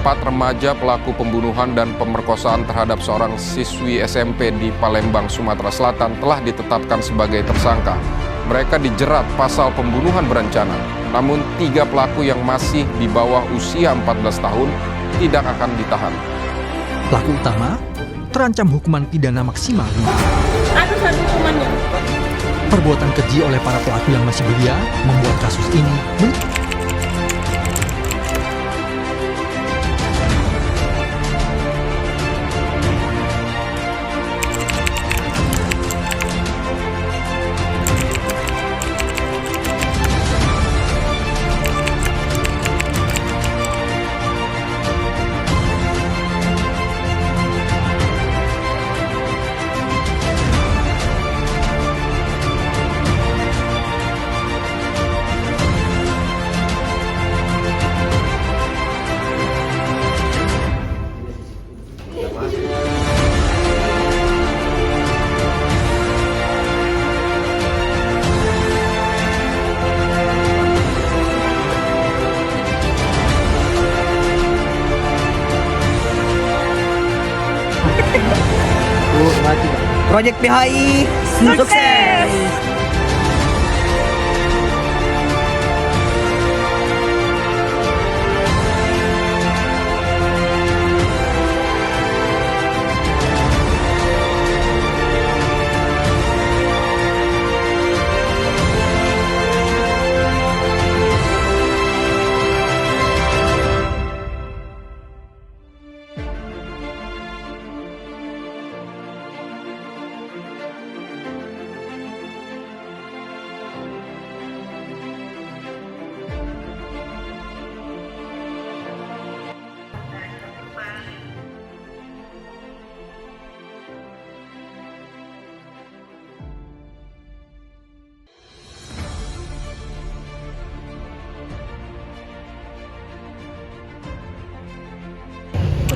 4 remaja pelaku pembunuhan dan pemerkosaan terhadap seorang siswi SMP di Palembang, Sumatera Selatan telah ditetapkan sebagai tersangka. Mereka dijerat pasal pembunuhan berencana. Namun 3 pelaku yang masih di bawah usia 14 tahun tidak akan ditahan. Pelaku utama terancam hukuman pidana maksimal. Ada satu hukumannya. Perbuatan keji oleh para pelaku yang masih belia membuat kasus ini Proyek PHI sukses.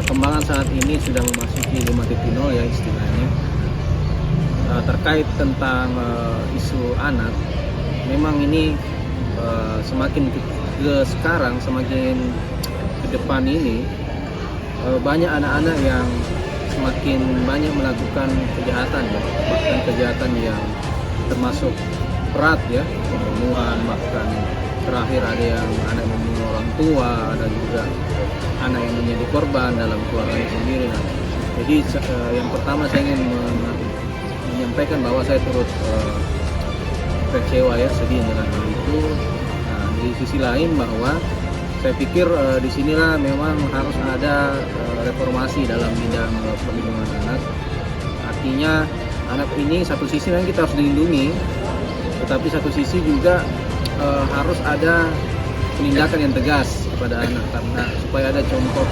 Perkembangan saat ini sudah memasuki 5.0 ya istilahnya. Terkait tentang isu anak, memang ini semakin sekarang semakin ke depan ini banyak anak-anak yang semakin banyak melakukan kejahatan ya, bahkan kejahatan yang termasuk berat ya, pembunuhan, bahkan terakhir ada yang anak membunuh orang tua, ada juga anak yang menjadi korban dalam keluarganya sendiri. Nah, jadi yang pertama saya ingin menyampaikan bahwa saya turut kecewa ya, sedih dengan hal itu. Nah, di sisi lain bahwa saya pikir disinilah memang harus ada reformasi dalam bidang perlindungan anak. Artinya anak ini satu sisi memang kita harus dilindungi, tetapi satu sisi juga harus ada penindakan yang tegas kepada anak, karena supaya ada contoh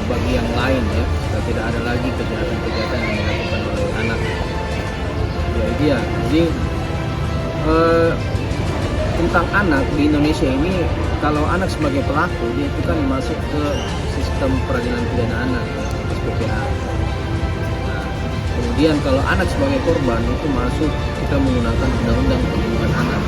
bagi yang lain ya, supaya tidak ada lagi kejahatan-kejahatan yang dilakukan oleh anak. Ya dia. Jadi tentang anak di Indonesia ini, kalau anak sebagai pelaku dia itu kan masuk ke sistem peradilan pidana anak SPPA. Nah, kemudian kalau anak sebagai korban itu masuk kita menggunakan undang-undang perlindungan anak.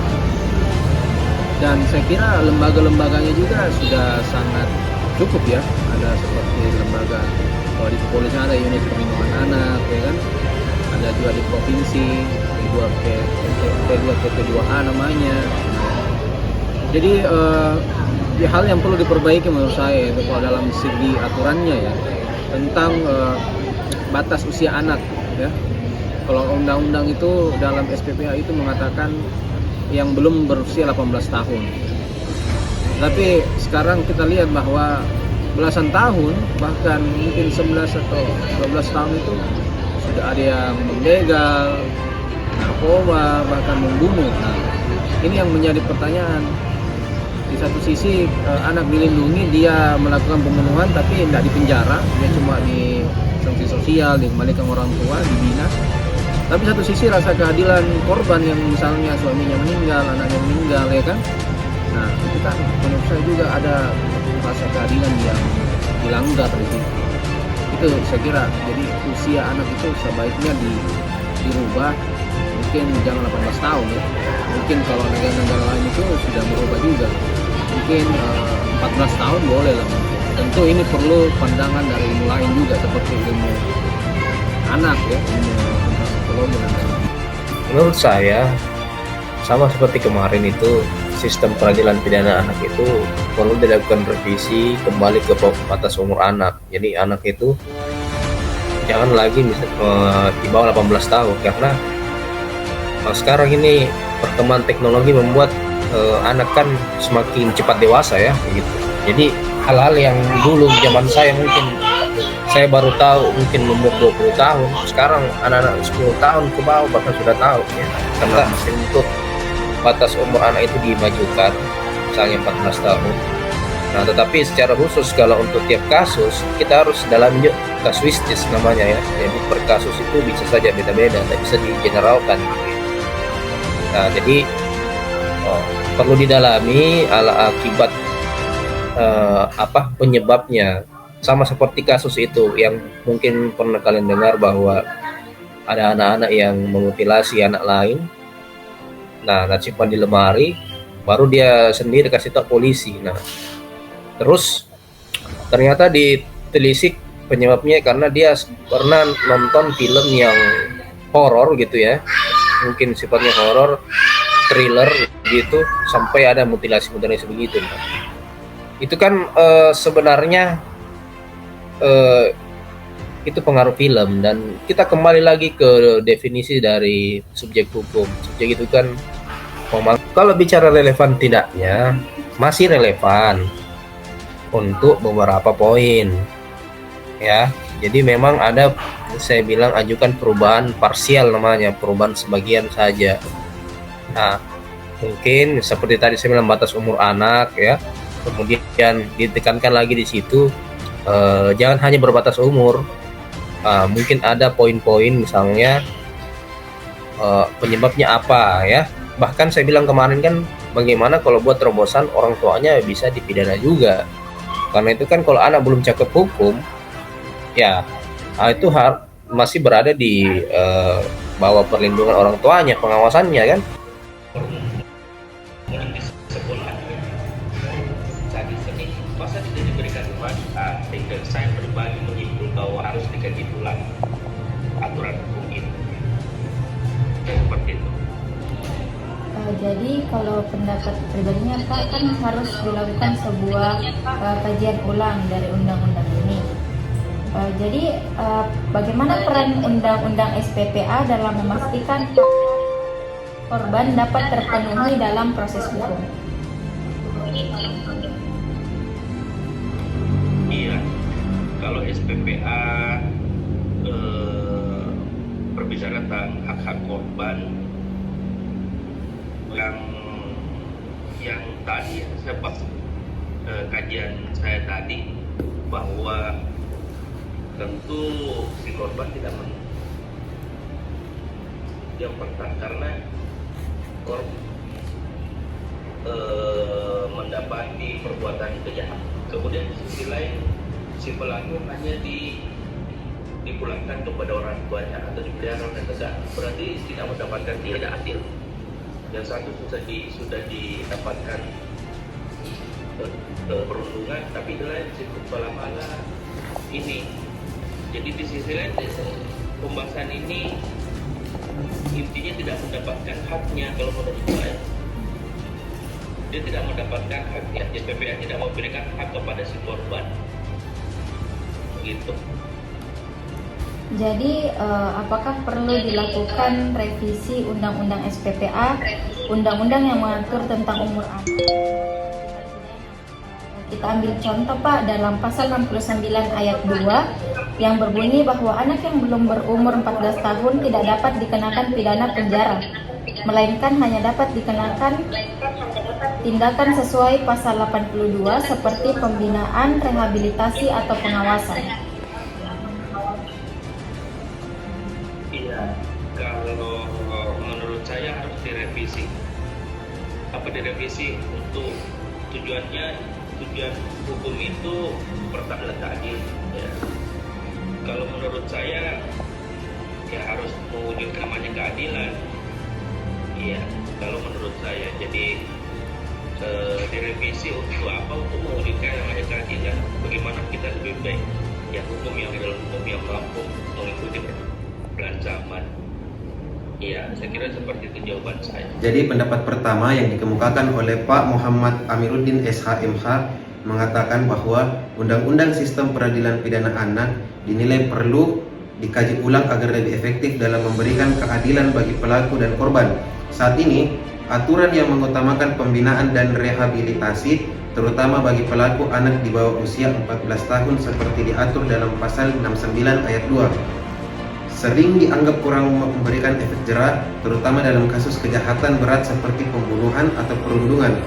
Dan saya kira lembaga-lembaganya juga sudah sangat cukup ya. Ada seperti lembaga, kalau di kepolisian ada unit perlindungan anak, ya kan? Ada juga di provinsi, P2PP2A namanya. Jadi hal yang perlu diperbaiki menurut saya itu kalau dalam segi aturannya ya, tentang batas usia anak ya. Kalau undang-undang itu dalam SPPA itu mengatakan yang belum berusia 18 tahun. Tapi sekarang kita lihat bahwa belasan tahun, bahkan mungkin 11 atau 12 tahun itu sudah ada yang membegal, narkoba, bahkan membunuh. Nah, ini yang menjadi pertanyaan. Di satu sisi anak dilindungi, dia melakukan pembunuhan tapi tidak dipenjara, dia cuma di sanksi sosial, dikembalikan orang tua, dibina. Tapi satu sisi rasa keadilan korban yang misalnya suaminya meninggal, anaknya meninggal ya kan. Nah itu kan menurut saya juga ada rasa keadilan yang dilanggar di situ. Itu saya kira, jadi usia anak itu sebaiknya dirubah, mungkin jangan 18 tahun ya. Mungkin kalau negara-negara lain itu sudah berubah juga, mungkin 14 tahun boleh lah mungkin. tentu ini perlu pandangan dari ilmu lain juga seperti ilmu anak ya, ilmu tentang psikologi dan lain-lain. Menurut saya sama seperti kemarin itu, sistem peradilan pidana anak itu perlu dilakukan revisi kembali ke batas umur anak. Jadi anak itu jangan lagi di bawah 18 tahun, karena sekarang ini perkembangan teknologi membuat anak kan semakin cepat dewasa ya gitu. Jadi hal-hal yang dulu zaman saya mungkin saya baru tahu mungkin umur 20 tahun, sekarang anak-anak 10 tahun ke bawah bahkan sudah tahu ya. Karena untuk batas umur anak itu dimajukan, misalnya 14 tahun. Nah, tetapi secara khusus kalau untuk tiap kasus kita harus dalami kasuistis namanya ya. Jadi per kasus itu bisa saja beda-beda, tidak bisa digeneralkan. Nah, jadi perlu didalami akibat penyebabnya. Sama seperti kasus itu yang mungkin pernah kalian dengar bahwa ada anak-anak yang memutilasi anak lain. Nah, simpan di lemari, baru dia sendiri kasih tahu polisi. Nah, terus ternyata ditelisik penyebabnya karena dia pernah nonton film yang horor gitu ya, mungkin sifatnya horor, thriller gitu, sampai ada mutilasi begitu. Nah, itu kan sebenarnya itu pengaruh film, dan kita kembali lagi ke definisi dari subjek hukum. Subjek itu kan kalau bicara relevan tidaknya masih relevan untuk beberapa poin ya. Jadi memang ada, saya bilang ajukan perubahan parsial namanya, perubahan sebagian saja. Nah, mungkin seperti tadi saya bilang batas umur anak ya, kemudian ditekankan lagi di situ jangan hanya berbatas umur. Mungkin ada poin-poin misalnya penyebabnya apa ya. Bahkan saya bilang kemarin kan, bagaimana kalau buat terobosan orang tuanya bisa dipidana juga. Karena itu kan kalau anak belum cakep hukum ya, itu masih berada di bawah perlindungan orang tuanya, pengawasannya kan. Masa tidak diberikan kepada, sehingga saya pribadi menyimpul bahwa harus dikaji ulang aturan hukum ini. Seperti itu. Jadi kalau pendapat pribadinya Pak, kan harus dilakukan sebuah kajian ulang dari undang-undang ini. Jadi bagaimana peran undang-undang SPPA dalam memastikan korban dapat terpenuhi dalam proses hukum? Iya, kalau SPPA berbicara tentang hak-hak korban yang tadi sebab kajian saya tadi, bahwa tentu si korban tidak yang pertama karena mendapati perbuatan kejahatan. Kemudian di sisi lain si pelaku hanya dipulangkan kepada orang tuanya atau dipelihara oleh negara, berarti tidak mendapatkan tidak adil. Yang satu sudah didapatkan perundungan, tapi di lain si kepala ini. Jadi di sisi lain pembahasan ini intinya tidak mendapatkan haknya. Kalau menurut saya, dia tidak mendapatkan haknya. SPPA tidak memberikan hak kepada si korban. Gitu. Jadi apakah perlu dilakukan revisi undang-undang SPPA, undang-undang yang mengatur tentang umur anak? Kita ambil contoh Pak, dalam pasal 69 ayat 2 yang berbunyi bahwa anak yang belum berumur 14 tahun tidak dapat dikenakan pidana penjara, melainkan hanya dapat dikenakan tindakan sesuai pasal 82 seperti pembinaan, rehabilitasi atau pengawasan. Iya, kalau menurut saya harus direvisi. Direvisi untuk tujuan hukum itu pertama keadilan. Ya. Kalau menurut saya ya harus mewujudkan namanya keadilan. Iya, kalau menurut saya. Jadi direvisi untuk apa? Untuk mewujudkan namanya keadilan. Bagaimana dan lebih baik. Ya, hukum yang adalah hukum yang mampu mengikuti perkembangan zaman. Ya, saya kira seperti itu jawaban saya. Jadi pendapat pertama yang dikemukakan oleh Pak Muhammad Amiruddin SHMH mengatakan bahwa Undang-Undang Sistem Peradilan Pidana Anak dinilai perlu dikaji ulang agar lebih efektif dalam memberikan keadilan bagi pelaku dan korban. Saat ini, aturan yang mengutamakan pembinaan dan rehabilitasi terutama bagi pelaku anak di bawah usia 14 tahun seperti diatur dalam pasal 69 ayat 2 sering dianggap kurang memberikan efek jera, terutama dalam kasus kejahatan berat seperti pembunuhan atau perundungan.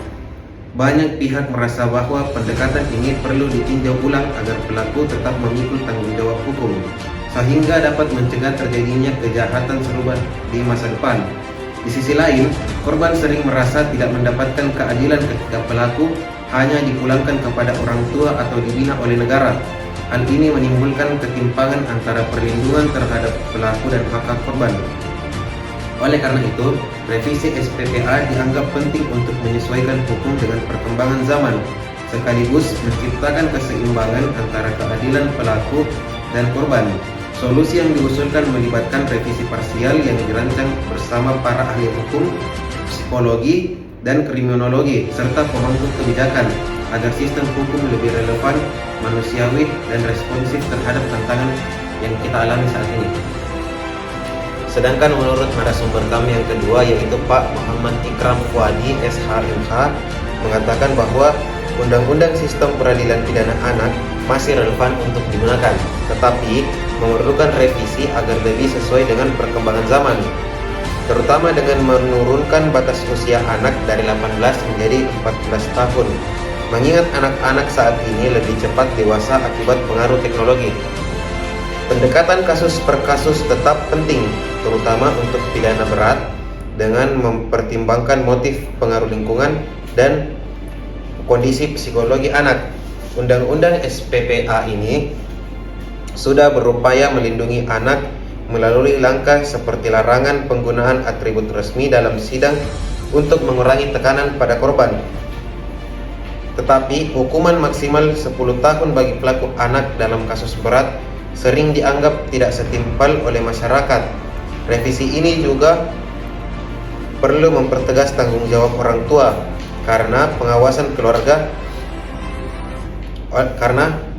Banyak pihak merasa bahwa pendekatan ini perlu ditinjau ulang agar pelaku tetap memikul tanggung jawab hukum, sehingga dapat mencegah terjadinya kejahatan serupa di masa depan. Di sisi lain, korban sering merasa tidak mendapatkan keadilan ketika pelaku hanya dipulangkan kepada orang tua atau dibina oleh negara. Hal ini menimbulkan ketimpangan antara perlindungan terhadap pelaku dan hak korban. Oleh karena itu, revisi SPPA dianggap penting untuk menyesuaikan hukum dengan perkembangan zaman, sekaligus menciptakan keseimbangan antara keadilan pelaku dan korban. Solusi yang diusulkan melibatkan revisi parsial yang dirancang bersama para ahli hukum, psikologi, dan kriminologi, serta pemangku kebijakan, agar sistem hukum lebih relevan, manusiawi, dan responsif terhadap tantangan yang kita alami saat ini. Sedangkan menurut narasumber kami yang kedua, yaitu Pak Muhammad Ikram Fuadi SHMH, mengatakan bahwa Undang-Undang Sistem Peradilan Pidana Anak masih relevan untuk digunakan, tetapi memerlukan revisi agar lebih sesuai dengan perkembangan zaman, terutama dengan menurunkan batas usia anak dari 18 menjadi 14 tahun, mengingat anak-anak saat ini lebih cepat dewasa akibat pengaruh teknologi. Pendekatan kasus per kasus tetap penting, terutama untuk pidana berat, dengan mempertimbangkan motif, pengaruh lingkungan, dan kondisi psikologi anak. Undang-undang SPPA ini sudah berupaya melindungi anak melalui langkah seperti larangan penggunaan atribut resmi dalam sidang untuk mengurangi tekanan pada korban. Tetapi hukuman maksimal 10 tahun bagi pelaku anak dalam kasus berat sering dianggap tidak setimpal oleh masyarakat. Revisi ini juga perlu mempertegas tanggung jawab orang tua karena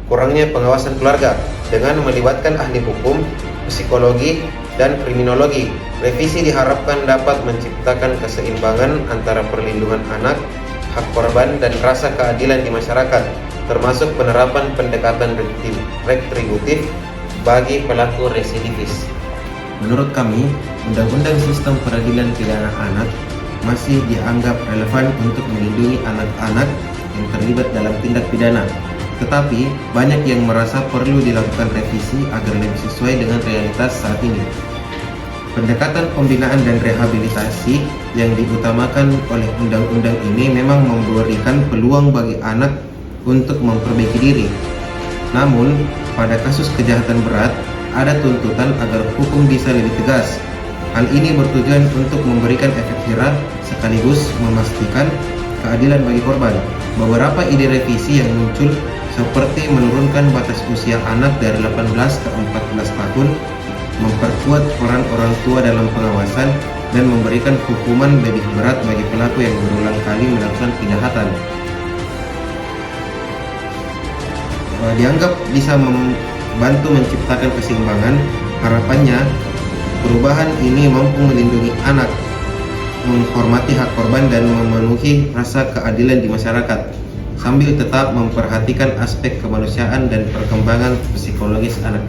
kurangnya pengawasan keluarga dengan melibatkan ahli hukum, psikologi, dan kriminologi. Revisi diharapkan dapat menciptakan keseimbangan antara perlindungan anak, hak korban, dan rasa keadilan di masyarakat, termasuk penerapan pendekatan retributif bagi pelaku residivis. Menurut kami, Undang-Undang Sistem Peradilan Pidana Anak masih dianggap relevan untuk melindungi anak-anak yang terlibat dalam tindak pidana. Tetapi, banyak yang merasa perlu dilakukan revisi agar lebih sesuai dengan realitas saat ini. Pendekatan pembinaan dan rehabilitasi yang diutamakan oleh undang-undang ini memang memberikan peluang bagi anak untuk memperbaiki diri. Namun, pada kasus kejahatan berat, ada tuntutan agar hukum bisa lebih tegas. Hal ini bertujuan untuk memberikan efek jera sekaligus memastikan keadilan bagi korban. Beberapa ide revisi yang muncul seperti menurunkan batas usia anak dari 18 ke 14 tahun, memperkuat peran orang tua dalam pengawasan, dan memberikan hukuman lebih berat bagi pelaku yang berulang kali melakukan kejahatan. Dianggap bisa membantu menciptakan keseimbangan. Harapannya, perubahan ini mampu melindungi anak, menghormati hak korban, dan memenuhi rasa keadilan di masyarakat, sambil tetap memperhatikan aspek kemanusiaan dan perkembangan psikologis anak.